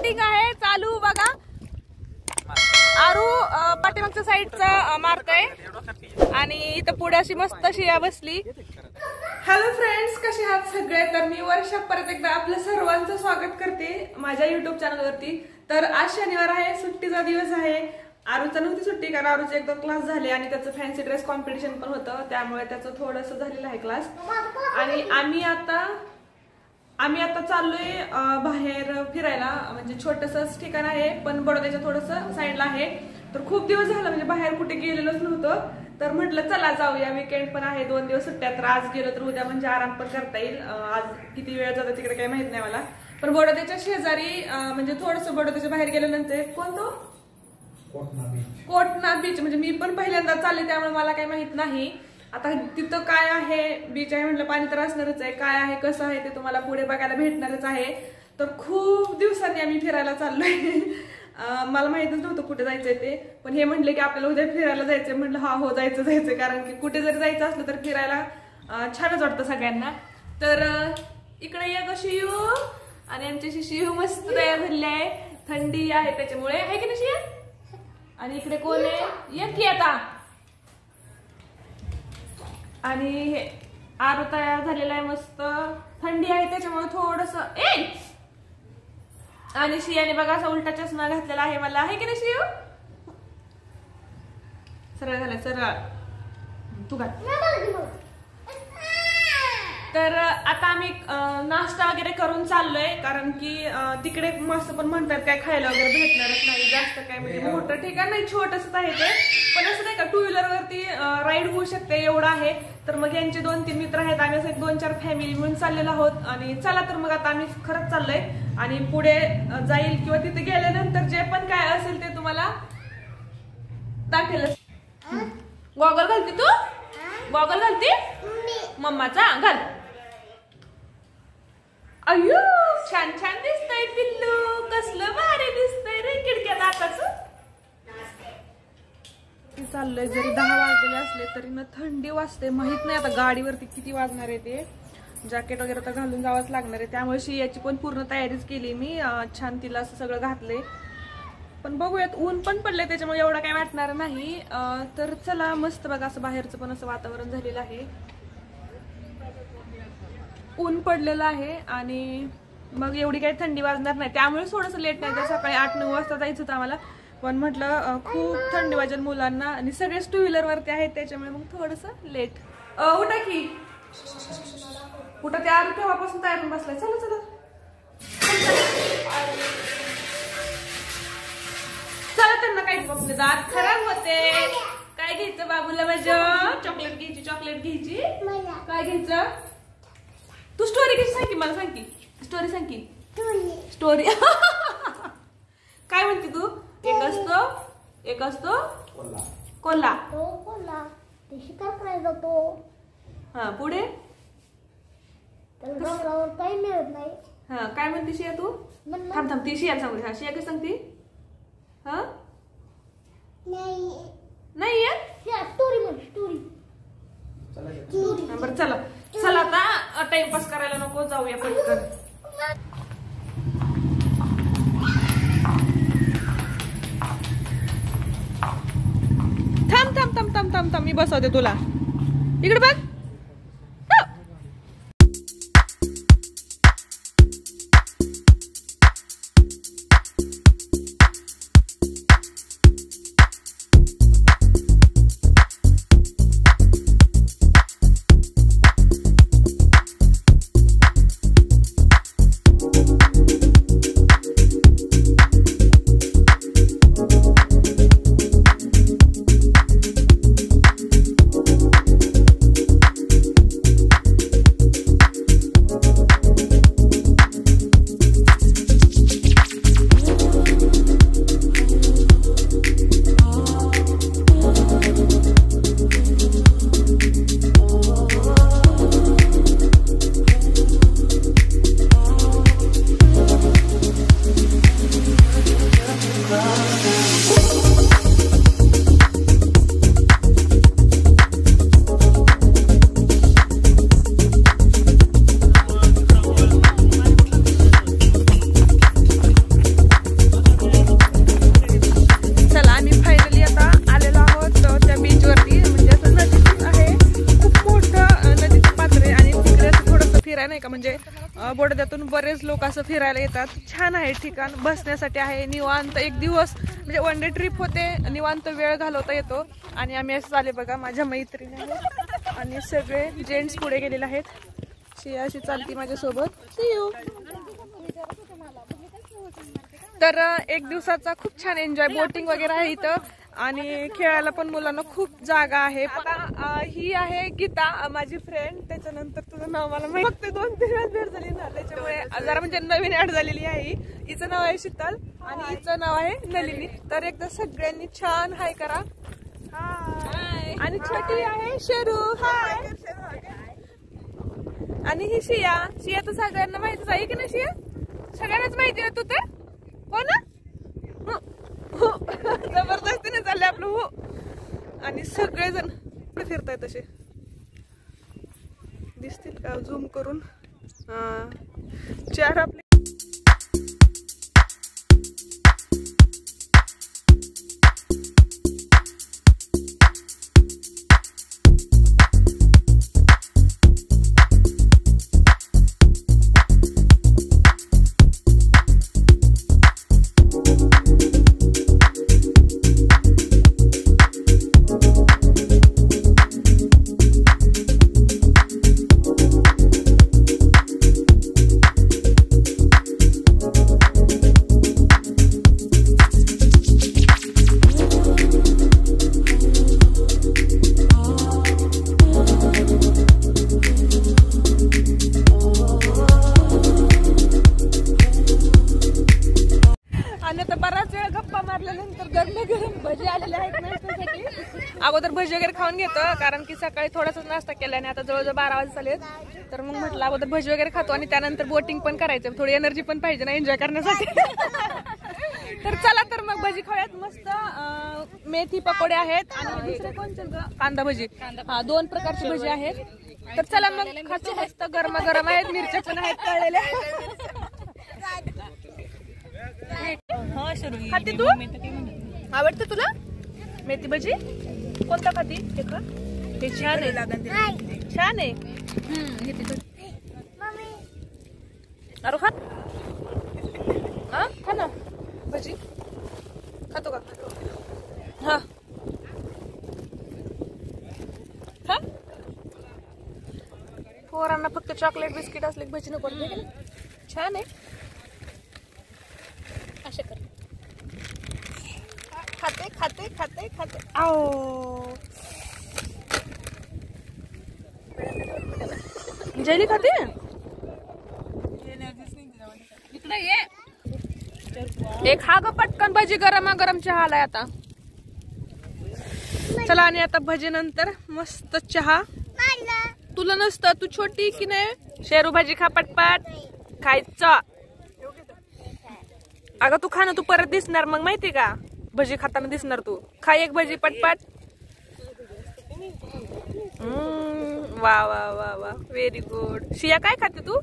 Shooting आहे चालू बघा. आरू पाठीमागच्या साईडचा मारतोय आणि इथं पुढे अशी मस्त शिया बसली. हॅलो फ्रेंड्स, कसे आहात सगळे? तर मी वर्षा परत एकदा आपल्या सर्वांचं स्वागत करते माझ्या युट्यूब चॅनलवरती. तर आज शनिवार आहे, सुट्टीचा दिवस आहे. आरूचा नव्हती सुट्टी कारण आरूचे एकदम क्लास झाले आणि त्याचं फॅन्सी ड्रेस कॉम्पिटिशन पण होतं, त्यामुळे त्याचं थोडंसं झालेलं आहे क्लास. आणि आम्ही आता चाललोय बाहेर फिरायला. म्हणजे छोटंसंच ठिकाण आहे पण बडोद्याच्या थोडंसं साईडला आहे. तर खूप दिवस झालं म्हणजे बाहेर कुठे गेलेलोच नव्हतं. तर म्हटलं चला जाऊया, वीकेंड पण आहे, 2 दिवस सुट्ट्या. तर आज गेलो तर उद्या म्हणजे आराम पण करता येईल. आज किती वेळ जातो तिकडे काही माहित नाही मला. पण बडोद्याच्या शेजारी म्हणजे थोडंसं बडोद्याच्या बाहेर गेल्यानंतर कोणतं कोटना बीच, म्हणजे मी पण पहिल्यांदा चालले त्यामुळे मला काही माहित नाही. आता तिथं काय आहे, बीच आहे म्हटलं पाणी तर असणारच आहे. काय आहे कसं आहे ते तुम्हाला पुढे बघायला भेटणारच आहे. तर खूप दिवसांनी आम्ही फिरायला चाललोय. मला माहितच नव्हतं कुठे जायचंय ते, पण हे म्हटले की आपल्याला उद्या फिरायला जायचंय. म्हटलं हा हो जायचं कारण की कुठे जरी जायचं असलं तर फिरायला छानच वाटतं सगळ्यांना. तर इकडे या शिव आणि आमच्याशी शिव मस्त तयार झालेली आहे. थंडी आहे त्याच्यामुळे, आहे की नाही? आणि इकडे कोण आहे, ये की आता. आणि हे आरू तयार झालेला आहे, मस्त थंडी आहे त्याच्यामुळे थोडस. आणि शियाने बघा असा उलटा चष्मा घातलेला आहे मला, आहे की नाही शिव? सरळ झालाय, सरळ तू घाल. तर आता आम्ही नाश्ता वगैरे करून चाललोय कारण की तिकडे मस्त पण म्हणतात काय खायला वगैरे भेटणारच नाही. जास्त काय म्हणजे मोठं ठिकाण नाही, छोटंसंच आहे ते. पण असं नाही का 2 व्हीलर वरती राईड होऊ शकते एवढं आहे. तर मग यांचे 2-3 मित्र आहेत, आम्ही असं 2-4 फॅमिली मिळून चाललेलो आहोत. आणि चला तर मग आता आम्ही खरंच चाललोय आणि पुढे जाईल किंवा तिथे गेल्यानंतर जे पण काय असेल ते तुम्हाला दाखवेल. गॉगल घालते तू? गॉगल घालते मम्माचा? घाल. अय्यो छान छान दिसतंय पिल्लू, कसलं भारी दिसतंय रे खिडक्या दाताचं. चाललंय जरी 10 वाजलेले असले तरी ना थंडी वाजते. माहित नाही आता गाडीवरती किती वाजणार आहे ते. जॅकेट वगैरे तर घालून जावंच लागणार आहे. त्यामुळे शियाची पण पूर्ण तयारीच केली मी. छान तिला असं सगळं घातलंय. पण बघूयात, ऊन पण पडलंय त्याच्यामुळे एवढं काय वाटणार नाही. तर चला मस्त बघा, असं बाहेरचं पण असं वातावरण झालेलं आहे, ऊन पडलेलं आहे आणि मग एवढी काही थंडी वाजणार नाही. त्यामुळे थोडंसं लेट नाही, तर सकाळी 8-9 वाजता जायचं होतं आम्हाला. पण म्हटलं खूप थंडी वाजेल मुलांना आणि सगळेच 2 व्हीलर वरती आहेत त्याच्यामुळे मग थोडंसं लेट. उठा की, उठा. त्या आरू केव्हापासून तयार होऊन बसलाय. चला चला चला, त्यांना काही बघले दात खराब होते. काय घ्यायचं बाबूला माझं? चॉकलेट घ्यायची, चॉकलेट घ्यायची. काय घ्यायचं? तू स्टोरी कशी सांग की मला, सांग की स्टोरी, सांग की स्टोरी. काय म्हणते तू? एक असतो कोल्हा. शिकार करायला जातो. हा, पुढे काही मिळत नाही. हा, काय म्हणते शिया तू? थांब ती शिया सांगते. हा, शिया कशी सांगते? हा नाही स्टोरी. बरं चला चला, आता टाइमपास करायला नको, जाऊया पटकन. थांब मी बसवते तुला. इकडे बघ. बरेच लोक असं फिरायला येतात. छान आहे ठिकाण, बसण्यासाठी आहे, निवांत एक दिवस म्हणजे वन डे ट्रिप होते, निवांत वेळ घालवता येतो. आणि आम्ही असं चालले बघा, माझ्या मैत्रिणी आहेत आणि सगळे जेंट्स पुढे गेलेले आहेत. शिया अशी चालती माझ्यासोबत. See you. तर एक दिवसाचा खूप छान एन्जॉय, बोटिंग वगैरे आहे इथं आणि खेळायला पण मुलांना खूप जागा आहे. आता ही आहे गीता माझी फ्रेंड. त्याच्यानंतर तुझं नाव मला माहिती, फक्त 2-3 वेळा भेट झाली ना, त्याच्यामुळे जरा म्हणजे नवीन ऍड झालेली आहे. हिचं नाव आहे शीतल आणि हिचं नाव आहे नलिनी. तर एकदा सगळ्यांनी छान हाय करा. हाय. आणि छोटी आहे शेरू. हाय. आणि ही शिया. शिया तर सगळ्यांना माहितीच आहे की नाही शिया? सगळ्यांनाच माहिती आहे. तू तर हो ना? जबरदस्तीने चालले आपलं. हो. आणि सगळेजण फिरताय तसे दिसतील का झूम करून? चार आपले अगोदर भजी वगैरे खाऊन घेतो, कारण की सकाळी थोडासा नाश्ता केला आणि आता जवळजवळ 12 वाजता झालेत. तर मग म्हटलं अगोदर भजी वगैरे खातो आणि त्यानंतर बोटिंग पण करायचं, थोडी एनर्जी पण पाहिजे ना एन्जॉय करण्यासाठी. तर चला तर मग भजी खाऊयात. मस्त मेथी पकोडे आहेत आणि दुसरे कोणते कांदा भजी. हा 2 प्रकारची भजी आहेत. तर चला मग खातो. मस्त गरमागरम आहेत, मिरच्या पण आहेत तळलेल्या. खाते तू? आवडते तुला मेथी भजी? कोणता खाती? हे खा, हे छान आहे. छान आहे. अरे खा. खा ना भजी. खातो का? हा खा. पोरांना फक्त चॉकलेट बिस्किट असले भजी नको. छान आहे. असे कर. खाते खाते खाते खाते. आओ जेली खाते. इकडे ये. एक हा ग पटकन भजी. गरमागरम चहा आलाय आता. चला आणि आता भजी नंतर मस्त चहा. तुला नसतं, तू छोटी की नाही? शेरू भाजी खा पटपट. खायचं अगं. तू खा ना, तू परत दिसणार मग माहिती का? भजी खाताना दिसणार तू. खा एक भजी पटपट. वा वा वा वा, व्हेरी गुड. शिया काय खाते तू?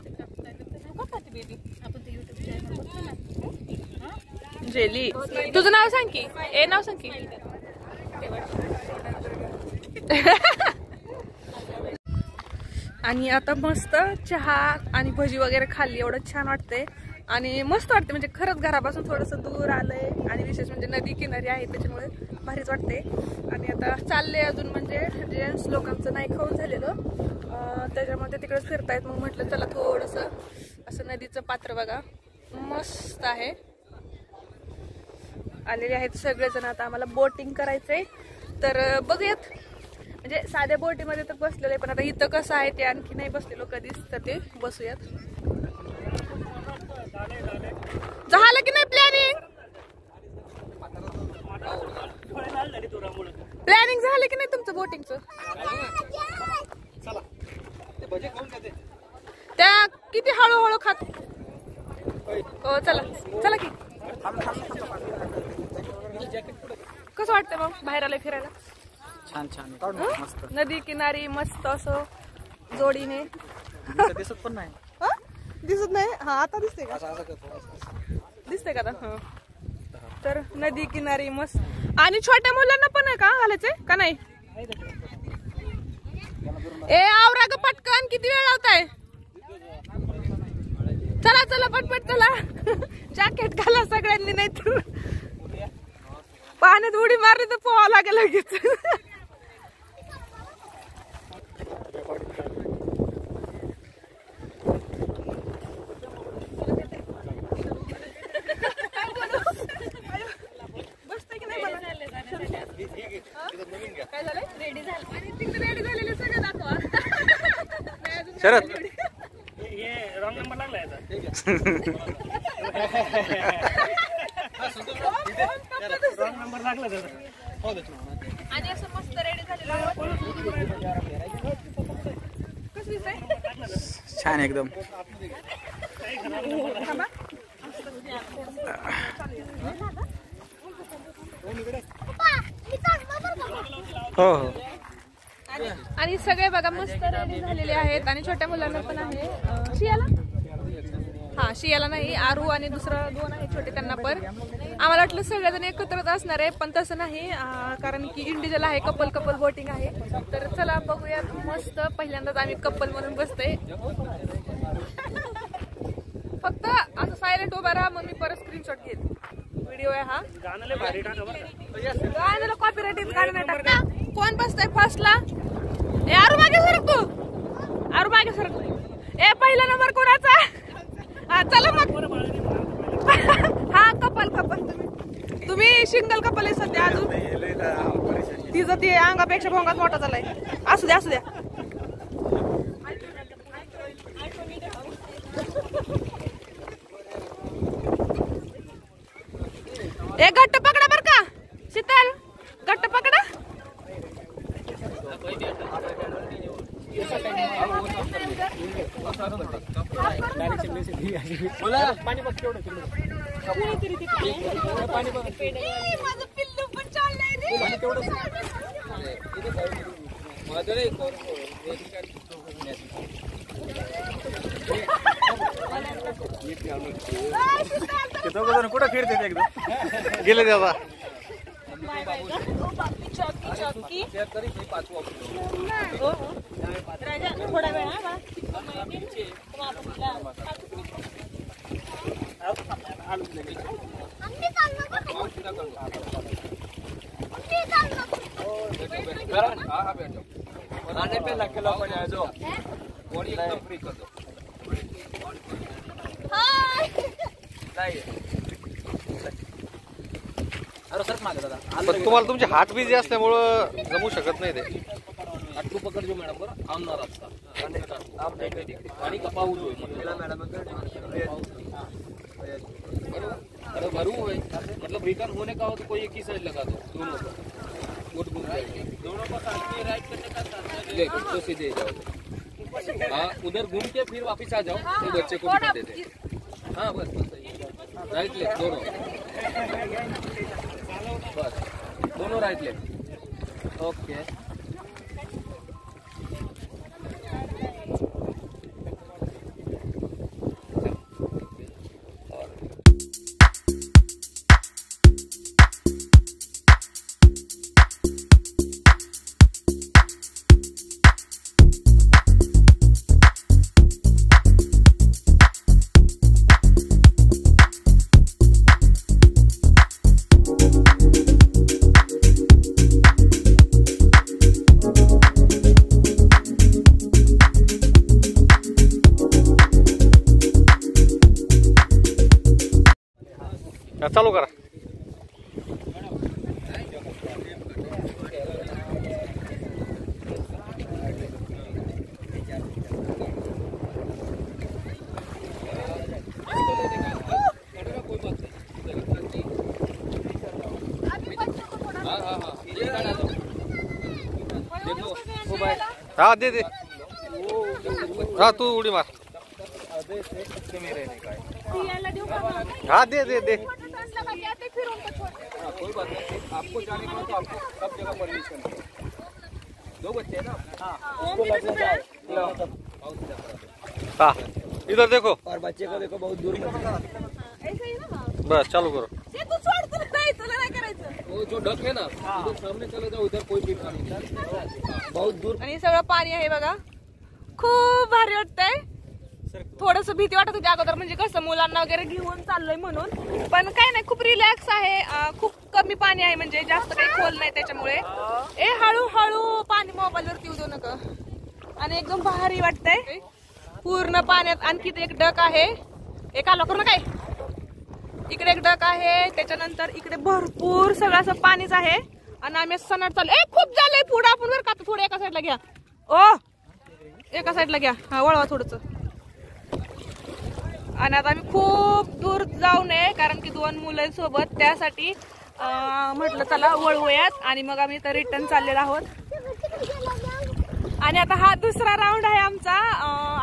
जेली. तुझं नाव सांग की. ए नाव सांग की. आणि आता मस्त चहा आणि भजी वगैरे खाल्ली. एवढं छान वाटतंय आणि मस्त वाटते. म्हणजे खरंच घरापासून थोडंसं दूर आलंय आणि विशेष म्हणजे नदी किनारी आहे त्याच्यामुळे भारीच वाटते. आणि आता चालले अजून म्हणजे जेंट्स लोकांचं नाही खाऊन झालेलं, त्याच्यामध्ये तिकडेच फिरतायत. मग म्हटलं चला थोडंसं असं नदीचं पात्र बघा, मस्त आहे. आलेले आहेत सगळेजण. आता आम्हाला बोटिंग करायचंय, तर बघूयात. म्हणजे साध्या बोटीमध्ये तर बसलेलं आहे, पण आता इथं कसं आहे ते आणखी नाही बसलेलो कधीच, तर ते बसूयात. झालं की नाही प्लॅनिंग? प्लॅनिंग झालं की नाही तुमचं बोटिंगचं? त्या किती हळूहळू खात. हो चला चला की. कसं वाटतं मग बाहेर आलं फिरायला? छान छान. मस्त नदी किनारी मस्त असं जोडीने. दिसत पण नाही. दिसत नाही. हा आता दिसते का? दिसते का आता? तर नदी किनारी मस्त. आणि छोट्या मुलांना पण आहे का घालायचंय का नाही? ए आवरा ग पटकन, किती वेळ लावताय? चला चला पटपट चला. जॅकेट घाला सगळ्यांनी, नाही तर पाण्यात उडी मारली तर पोहावं लागेल लगेच. काय झालं? रेडी झालं. आणि तिकडे रेडी झालेले सगळे दाखवा. शरद रॉंग नंबर लागला याचा. रॉंग नंबर लागला त्याचा. आणि असं मस्त रेडी झालेलं. कसं दिसतंय? छान एकदम. हो हो. आणि सगळे बघा मस्त रेडी झालेले आहेत. आणि छोट्या मुलांना पण आहे. शियाला, हा शियाला नाही, आरू आणि दुसरं 2 आहे छोटे, त्यांना पण. आम्हाला वाटलं सगळेजण एकत्रच असणार आहे, पण तसं नाही, कारण की इंडिव्हिज्युअल आहे, कपल कपल बोटिंग आहे. तर चला बघूया. मस्त पहिल्यांदाच आम्ही कपल म्हणून बसतोय. फक्त असं सायलेंट उभा राहा, मग मी परत स्क्रीनशॉट घेते. व्हिडिओ आहे हा. गाणं भारी टाका बरं. गाण्याला कॉपीराइट गाणं नाही टाकता. कोण बसतंय फर्स्टला? ए आरू मागे सरक तू. आरू मागे सरक. ए पहिला नंबर कोणाचा? हा चला मग. हा कपल कपल. तुम्ही सिंगल कपल आहे सध्या अजून. तिचं ते अंगापेक्षा भोंगाच मोठा झालाय. असू द्या असू द्या. ए घट्ट पकडा बर का शीतल, घट्ट पकडा. पाणी बघ केवढं. माझं पिल्लू पण चाललंय रे. कुठं फिरते एकदम गेले देवा. थोडा वेळ आने पे लग लो पण जो बॉडी एकदम फ्री कर दो. अरे सर मागे दादा. पण तुम्हाला तुमचे हात बिझी असल्यामुळं जमू शकत नाही ते. तू पकड़ जो मैडम बरं आमना रास्ता आप देखो तिकडे पाणी कपाऊ जो मैडम अरे भरू है मतलब रिटर्न होने का हो तो कोई एक ही साइड लगा दो दोनों को. गुड गुड दोनों को साथ में राइट करने का देखो तो सीधे जाओ. हाँ उधर घूम के फिर वापस आ जाओ तो बच्चे को बिठा देते. हाँ बस बस राइट लेफ्ट दोनों. बस दोनों राइट लेफ्ट. ओके. चालू करा. हाँ दे दे. हाँ तू उड़ी मार. हाँ दे दे दे. कोई बात नहीं. आपको जाने को तो आपको सब जगह परमिशन है. 2 बच्चे हैं ना. हाँ हाँ इधर देखो. और बच्चे को देखो बहुत दूर में. बस चालू करो. वो जो डक है ना उधर सामने चले जाओ. उधर कोई पीछा नहीं. बहुत दूर. आणि सगळं पाणी आहे बघा. खूप भारी वाटतंय. थोडस भीती वाटत होती अगोदर, म्हणजे कसं मुलांना वगैरे घेऊन चाललोय म्हणून, पण काय नाही, खूप रिलॅक्स आहे. खूप कमी पाणी आहे, म्हणजे जास्त काही खोल नाही त्याच्यामुळे. हळूहळू पाणी मोबाईलवरती येऊ देऊ नका. आणि एकदम भारी वाटतंय पूर्ण पाण्यात. आणखी एक डक आहे, एक आलो करू काय, इकडे एक डक आहे, त्याच्यानंतर इकडे भरपूर सगळं असं पाणीच आहे. आणि आम्ही सनाट चालू. खूप झालंय पुढं, आपण वर का थोडं एका साईडला घ्या. एका साईडला घ्या, हा वळवा थोडस. आणि आता आम्ही खूप दूर जाऊ नये, कारण की 2 मुलं सोबत, त्यासाठी म्हटलं चला वळवूयात. आणि मग आम्ही तर रिटर्न चाललेलो आहोत. आणि आता हा दुसरा राऊंड आहे आमचा.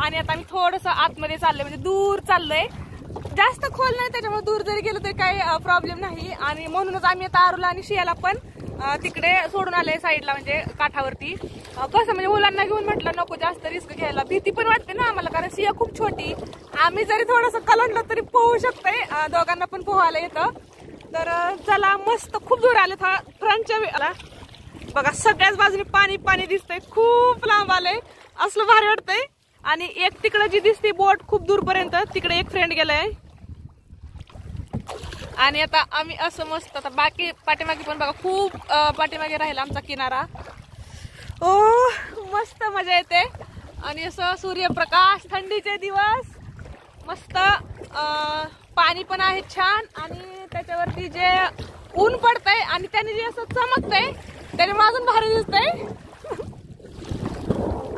आणि आता आम्ही थोडस आतमध्ये चाललोय, म्हणजे दूर चाललोय. जास्त खोल नाही, त्याच्यामुळे दूर जरी गेलो तरी काही प्रॉब्लेम नाही. आणि म्हणूनच आम्ही आता आरूला आणि शियाला पण तिकडे सोडून आले साईडला, म्हणजे काठावरती. कसं म्हणजे मुलांना घेऊन म्हटलं नको जास्त रिस्क घ्यायला, भीती पण वाटते ना आम्हाला, कारण शिया खूप छोटी. आम्ही जरी थोडंसं कलंडलं तरी पोहू शकतोय, दोघांना पण पोहायला येतं. तर चला, मस्त खूप दूर आले. फ्रंटच्या वेळेला बघा सगळ्याच बाजूने पाणी पाणी दिसतंय, खूप लांब आलंय, असलं भारी वाटतंय. आणि एक तिकडे जी दिसते बोट खूप दूरपर्यंत, तिकडे एक फ्रेंड गेलाय. आणि आता आम्ही असं मस्त, आता बाकी पाठीमागे पण बघा खूप पाठीमागे राहिला आमचा किनारा. मस्त मजा येते. आणि असं सूर्यप्रकाश, थंडीचे दिवस, मस्त पाणी पण आहे छान. आणि त्याच्यावरती जे ऊन पडतंय आणि त्याने जे असं चमकतंय त्याने अजून भारी दिसतंय.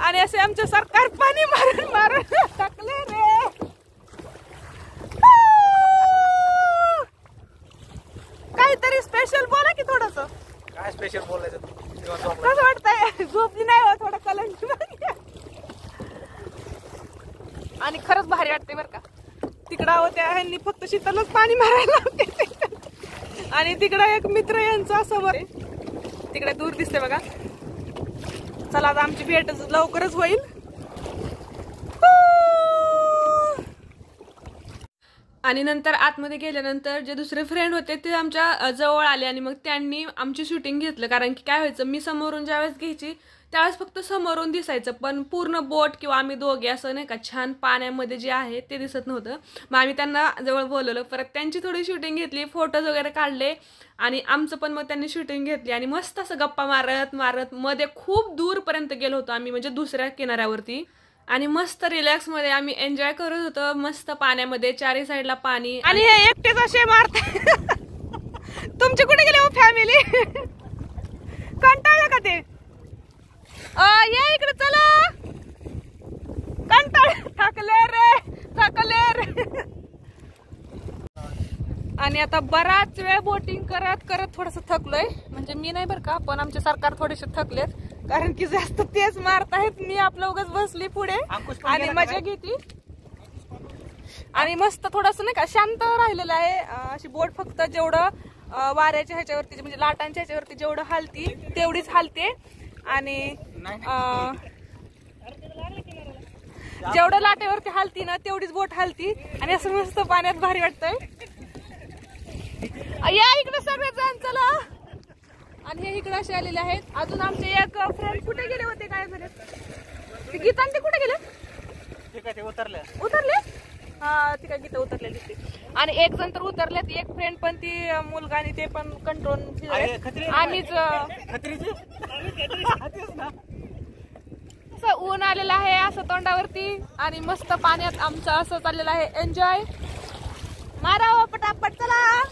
आणि असे आमचे सरकार पाणी मारून मारून टाकले रे. काहीतरी स्पेशल बोला की थोडस. काय स्पेशल बोलायचं? कसं वाटतंय? झोपली नाही हो, थोडं कलंट. आणि खरंच भारी वाटते बरं का. तिकडं होत्या ह्यांनी फक्त शीतलच पाणी मारायला लावते. आणि तिकडं एक मित्र यांचा समोर तिकडे दूर दिसते बघा. चला आता आमची भेट लवकरच होईल. आणि नंतर आतमध्ये गेल्यानंतर जे दुसरे फ्रेंड होते ते आमच्या जवळ आले आणि मग त्यांनी आमची शूटिंग घेतलं. कारण की काय व्हायचं, मी समोरून ज्यावेळेस घ्यायची त्यावेळेस फक्त समोरून दिसायचं, पण पूर्ण बोट किंवा आम्ही दोघे असं नाही का छान पाण्यामध्ये जे आहे ते दिसत नव्हतं. मग आम्ही त्यांना जवळ बोलवलं, परत त्यांची थोडी शूटिंग घेतली, फोटोज वगैरे काढले. आणि आमचं पण मग त्यांनी शूटिंग घेतली. आणि मस्त असं गप्पा मारत मारत मध्ये खूप दूरपर्यंत गेलो होतो आम्ही, म्हणजे दुसऱ्या किनाऱ्यावरती. आणि मस्त रिलॅक्स मध्ये आम्ही एन्जॉय करत होतो, मस्त पाण्यामध्ये, चारी साईडला पाणी. आणि हे एकटेच असे मारते. तुमचे कुठे गेले हो फॅमिली? कंटाळलं का ते? या इकडे चला, कंटाळ, थकले रे. आणि आता बराच वेळ बोटिंग करत करत थोडस थकलोय, म्हणजे मी नाही बरं का, पण आमचे सरकार थोडेसे थकलेत, कारण की जास्त तेच मारत आहेत. मी आपलं उगाच बसली पुढे आणि मजा घेतली. आणि मस्त थोडस नाही का शांत राहिलेलं आहे. अशी बोट फक्त जेवढं वाऱ्याच्या ह्याच्यावरती, म्हणजे लाटांच्या ह्याच्यावरती जेवढं हालती तेवढीच हालते. आणि जेवढं लाटेवरती हालती ना तेवढीच बोट हालती. आणि असं मस्त पाण्यात भारी वाटतंय. या इकडे सगळे जण चला. आणि हे इकडे असे आलेले आहेत. अजून आमचे एक फ्रेंड कुठे गेले होते, काय झाले ते? गीता ते कुठे गेले? उतरले. हा, ती काय गीता उतरले दिसते. आणि एक जण तर उतरलेत, एक फ्रेंड पण ती मुलगा आणि ते पण कंट्रोल. आम्हीच असं ऊन आलेलं आहे असं तोंडावरती. आणि मस्त पाण्यात आमचं असं चाललेलं आहे एन्जॉय. मारा पटापट चला.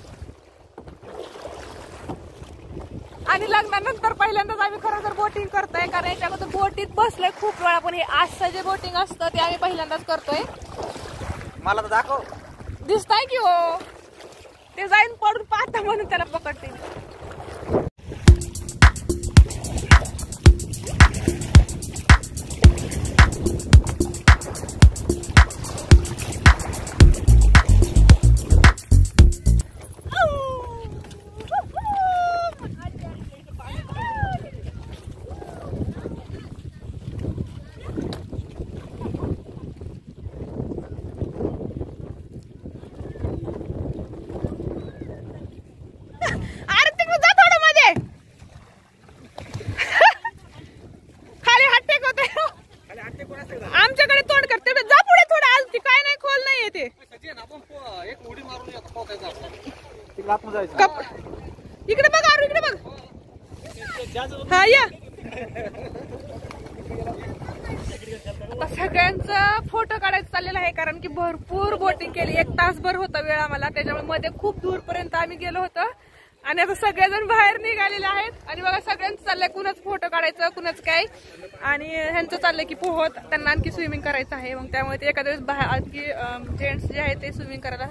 आणि लग्नानंतर पहिल्यांदाच आम्ही खरं तर बोटिंग करतोय, कारण याच्यामध्ये बोटीत बसलोय खूप वेळा, पण हे आजचं जे बोटिंग असतं ते आम्ही पहिल्यांदाच करतोय. मला तर दाखव. दिसताय की हो, ते जाईन पडून पाहता म्हणून त्याला पकडते. कप इकडे बघ आरू, इकडे बघ. हा या. आता सगळ्यांचा फोटो काढायचं चाललेला आहे, कारण की भरपूर बोटिंग केली. 1 तासभर होता वेळ आम्हाला, त्याच्यामुळे मध्ये खूप दूरपर्यंत आम्ही गेलो होतो. आणि आता सगळेजण बाहेर निघालेले आहेत. आणि बघा सगळ्यांचं चाललंय कुणाच फोटो काढायचं, कुणाच काय. आणि ह्यांचं चाललंय की पोहत त्यांना आणखी स्विमिंग करायचं आहे. मग त्यामुळे ते एखाद्या वेळेस बाहेर आणखी जेंट्स जे आहेत ते स्विमिंग करायला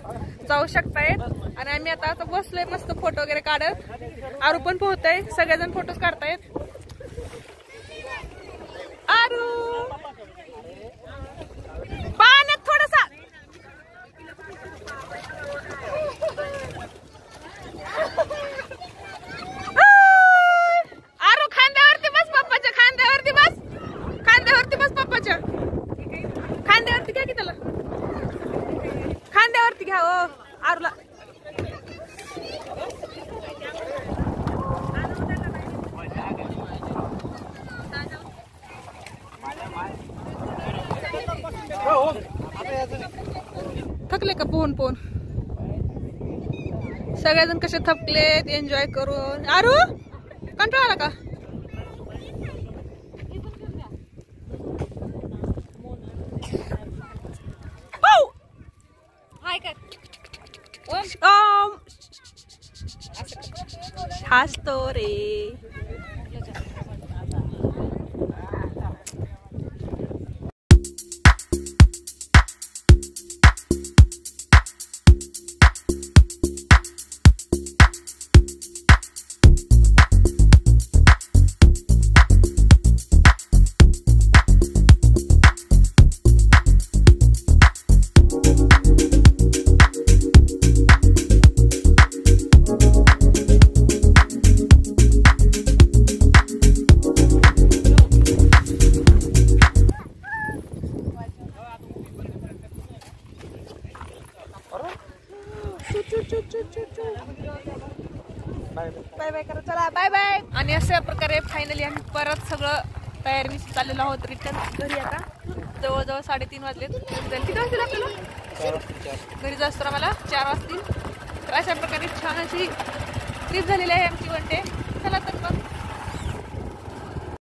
जाऊ शकतायत. आणि आम्ही आता बसलोय मस्त फोटो वगैरे काढत. आरू पण पोहतय, सगळेजण फोटोज काढतायत. आरू पाण्यात थोडसा. आरू खांद्यावरती बस, पप्पाच्या खांद्यावरती बस. खांद्यावरती बस, पप्पाच्या खांद्यावरती घ्या की त्याला. खांद्यावरती घ्या ओ आरूला. थकले का पोहून पोहून? सगळेजण कसे थकलेत एन्जॉय करून. आरू कंटाळा आला का? हसतो रे. बाय बाय करा, चला बाय बाय. आणि अशा प्रकारे फायनली आम्ही परत सगळं तयारी चाललेलो आहोत रिटर्न घरी. आता जवळजवळ 3:30 वाजलेत. किती वाजतील आपल्याला घरी जास्त आम्हाला? 4 वाजतील. तर अशा प्रकारे छान अशी ट्रिप झालेली आहे आमची 1 डे. चला तर मग